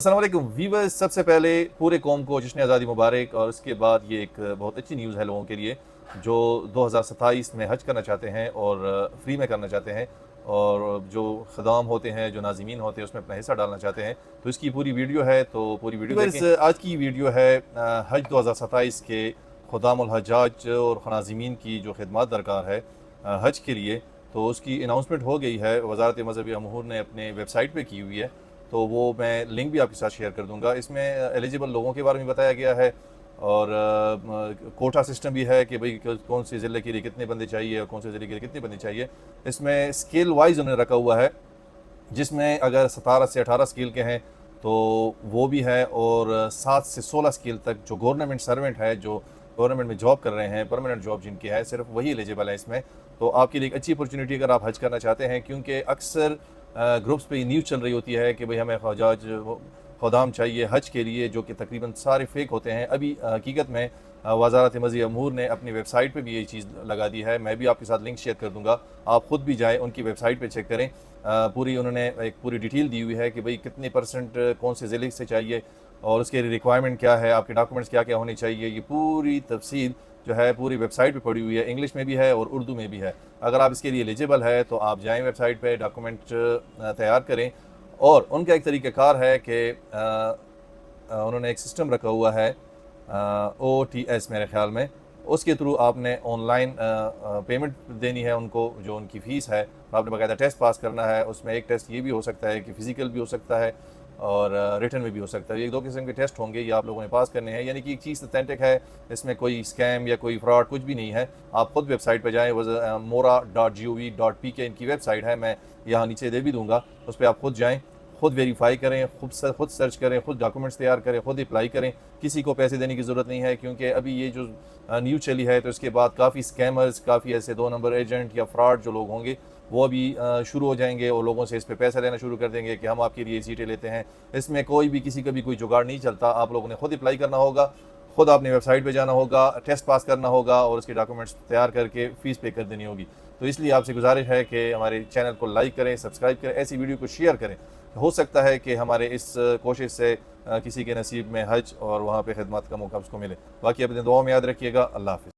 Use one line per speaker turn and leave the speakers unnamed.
अस्सलाम वालेकुम वीवर्स, सबसे पहले पूरे कौम को जश्न आज़ादी मुबारक। और उसके बाद ये एक बहुत अच्छी न्यूज़ है लोगों के लिए जो 2027 में हज करना चाहते हैं और फ्री में करना चाहते हैं, और जो ख़ुदाम होते हैं, जो नाज़िमीन होते हैं, उसमें अपना हिस्सा डालना चाहते हैं। तो इसकी पूरी वीडियो है, तो पूरी वीडियो देखें। आज की वीडियो है हज 2027 के ख़ुदामुल हज्जाज और नाज़िमीन की जो खिदमत दरकार है हज के लिए, तो उसकी अनाउंसमेंट हो गई है। वज़ारत मज़हबी अमूर ने अपने वेबसाइट पर की हुई है, तो वो मैं लिंक भी आपके साथ शेयर कर दूंगा। इसमें एलिजिबल लोगों के बारे में बताया गया है, और कोटा सिस्टम भी है कि भाई कौन से ज़िले के लिए कितने बंदे चाहिए और कौन से ज़िले के लिए कितने बंदे चाहिए। इसमें स्केल वाइज उन्होंने रखा हुआ है, जिसमें अगर 17 से 18 स्केल के हैं तो वो भी है, और 7 से 16 स्केल तक जो गवर्नमेंट सर्वेंट है, जो गवर्नमेंट में जॉब कर रहे हैं, परमानेंट जॉब जिनकी है, सिर्फ वही एलिजिबल है इसमें। तो आपके लिए एक अच्छी अपॉर्चुनिटी अगर आप हज करना चाहते हैं, क्योंकि अक्सर ग्रुप्स पे न्यूज़ चल रही होती है कि भाई हमें हजाज खुदाम चाहिए हज के लिए, जो कि तकरीबन सारे फेक होते हैं। अभी हकीकत में वज़ारत मज़हबी अमूर ने अपनी वेबसाइट पे भी ये चीज़ लगा दी है। मैं भी आपके साथ लिंक शेयर कर दूंगा, आप ख़ुद भी जाएँ उनकी वेबसाइट पे चेक करें। पूरी उन्होंने एक पूरी डिटेल दी हुई है कि भाई कितने परसेंट कौन से ज़िले से चाहिए और उसके रिक्वायरमेंट क्या है, आपके डॉक्यूमेंट्स क्या क्या होने चाहिए। ये पूरी तफसील जो है पूरी वेबसाइट पे पड़ी हुई है, इंग्लिश में भी है और उर्दू में भी है। अगर आप इसके लिए एलिजिबल है तो आप जाएं वेबसाइट पे, डॉक्यूमेंट तैयार करें। और उनका एक तरीक़ाकार है कि उन्होंने एक सिस्टम रखा हुआ है OTS मेरे ख़्याल में, उसके थ्रू आपने ऑनलाइन पेमेंट देनी है उनको, जो उनकी फ़ीस है। आपने बाकायदा टेस्ट पास करना है। उसमें एक टेस्ट ये भी हो सकता है कि फ़िज़िकल भी हो सकता है और रिटन में भी हो सकता है। ये दो किस्म के टेस्ट होंगे, ये आप लोगों ने पास करने हैं, यानी कि एक चीज़ ऑथेंटिक है, इसमें कोई स्कैम या कोई फ्रॉड कुछ भी नहीं है। आप खुद वेबसाइट पर जाएँ, mora.gov.pk इनकी वेबसाइट है, मैं यहाँ नीचे दे भी दूँगा। उस पर आप खुद जाएँ, खुद वेरीफाई करें, खुद सर्च करें, खुद डॉक्यूमेंट्स तैयार करें, खुद अप्लाई करें। किसी को पैसे देने की ज़रूरत नहीं है, क्योंकि अभी ये जो न्यूज़ चली है तो इसके बाद काफ़ी स्कैमर्स, काफ़ी ऐसे 2 नंबर एजेंट या फ्रॉड जो लोग होंगे वो अभी शुरू हो जाएंगे और लोगों से इस पे पैसा लेना शुरू कर देंगे कि हम आपके लिए सीटें लेते हैं। इसमें कोई भी किसी का भी कोई जुगाड़ नहीं चलता। आप लोगों ने खुद अप्लाई करना होगा, खुद आपने वेबसाइट पे जाना होगा, टेस्ट पास करना होगा और उसके डॉक्यूमेंट्स तैयार करके फ़ीस पे कर देनी होगी। तो इसलिए आपसे गुजारिश है कि हमारे चैनल को लाइक करें, सब्सक्राइब करें, ऐसी वीडियो को शेयर करें। हो सकता है कि हमारे इस कोशिश से किसी के नसीब में हज और वहाँ पे खिदमत का मौका उसको मिले। बाकी अपने दुआओं में याद रखिएगा। अल्लाह हाफ़िज़।